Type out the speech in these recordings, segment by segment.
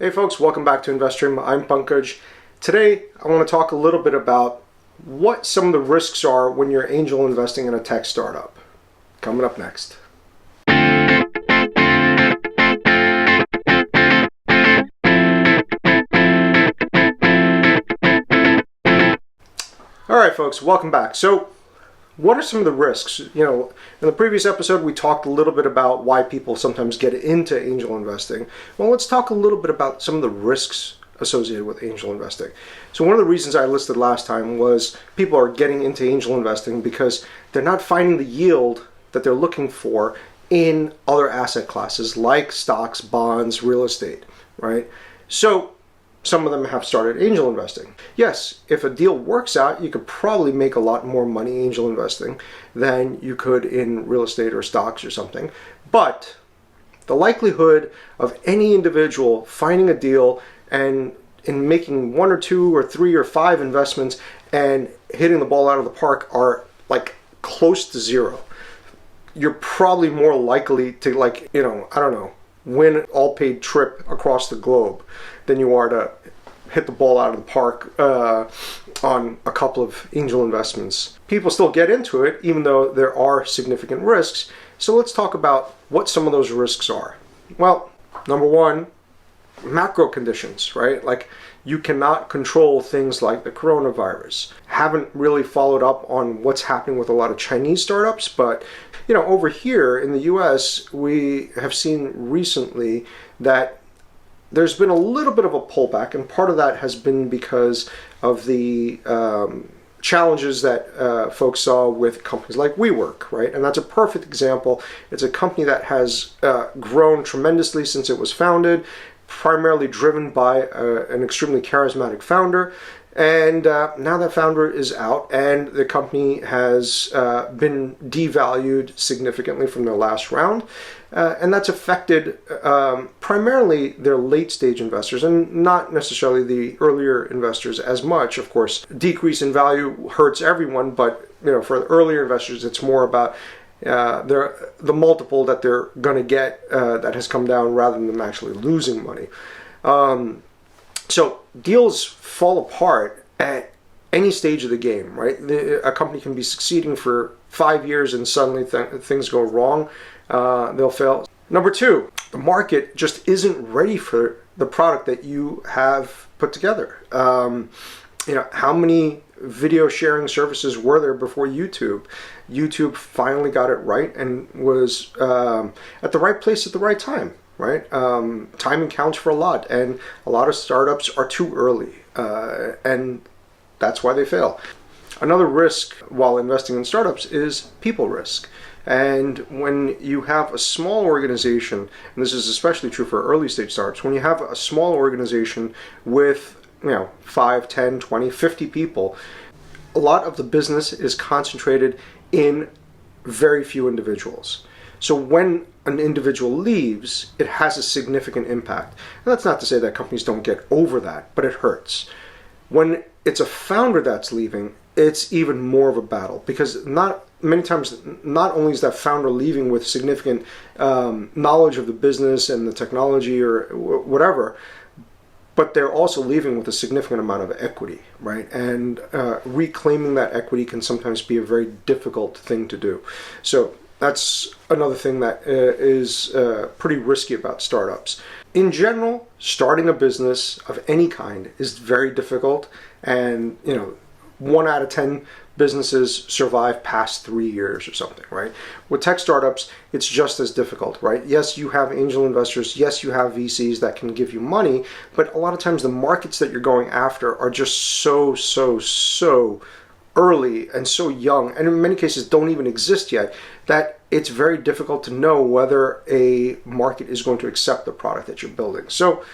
Hey folks, welcome back to InvestStream. I'm Pankaj. Today I want to talk a little bit about what some of the risks are when you're angel investing in a tech startup. Coming up next. Alright folks, welcome back. So what are some of the risks? In the previous episode we talked a little bit about why people sometimes get into angel investing. Well, let's talk a little bit about some of the risks associated with angel investing. So one of the reasons I listed last time was people are getting into angel investing because they're not finding the yield that they're looking for in other asset classes like stocks, bonds, real estate, right? So some of them have started angel investing. Yes, if a deal works out, you could probably make a lot more money angel investing than you could in real estate or stocks or something. But the likelihood of any individual finding a deal and in making 1 or 2 or 3 or 5 investments and hitting the ball out of the park are like close to zero. You're probably more likely to win an all-paid trip across the globe than you are to hit the ball out of the park on a couple of angel investments. People still get into it even though there are significant risks. So let's talk about what some of those risks are. Well, number one, macro conditions, right? Like you cannot control things like the coronavirus. Haven't really followed up on what's happening with a lot of Chinese startups, but over here in the US, we have seen recently that there's been a little bit of a pullback, and part of that has been because of the challenges that folks saw with companies like WeWork, right? And that's a perfect example. It's a company that has grown tremendously since it was founded, primarily driven by an extremely charismatic founder. And now that founder is out, and the company has been devalued significantly from their last round. And that's affected primarily their late stage investors and not necessarily the earlier investors as much. Of course, decrease in value hurts everyone, but for the earlier investors, it's more about the multiple that they're going to get that has come down rather than them actually losing money. So deals fall apart at any stage of the game, right? A company can be succeeding for 5 years and suddenly things go wrong. They'll fail. Number two, the market just isn't ready for the product that you have put together. How many video sharing services were there before YouTube? YouTube finally got it right and was at the right place at the right time. Right? Timing counts for a lot, and a lot of startups are too early, and that's why they fail. Another risk while investing in startups is people risk. And when you have a small organization, and this is especially true for early stage startups, when you have a small organization with 5, 10, 20, 50 people, a lot of the business is concentrated in very few individuals. So when an individual leaves, it has a significant impact. And that's not to say that companies don't get over that, but it hurts. When it's a founder that's leaving, it's even more of a battle because many times not only is that founder leaving with significant knowledge of the business and the technology or whatever, but they're also leaving with a significant amount of equity, right? And reclaiming that equity can sometimes be a very difficult thing to do. So that's another thing that is pretty risky about startups. In general, starting a business of any kind is very difficult, and 1 out of 10 businesses survive past 3 years or something, right? With tech startups, it's just as difficult, right? Yes, you have angel investors. Yes, you have VCs that can give you money, but a lot of times the markets that you're going after are just so early and so young, and in many cases don't even exist yet, that it's very difficult to know whether a market is going to accept the product that you're building. So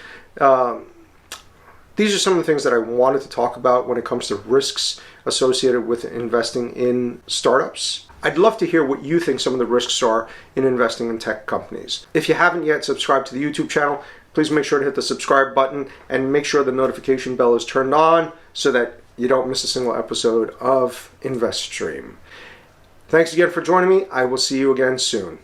these are some of the things that I wanted to talk about when it comes to risks associated with investing in startups. I'd love to hear what you think some of the risks are in investing in tech companies. If you haven't yet subscribed to the YouTube channel, please make sure to hit the subscribe button and make sure the notification bell is turned on so that you don't miss a single episode of InvestStream. Thanks again for joining me. I will see you again soon.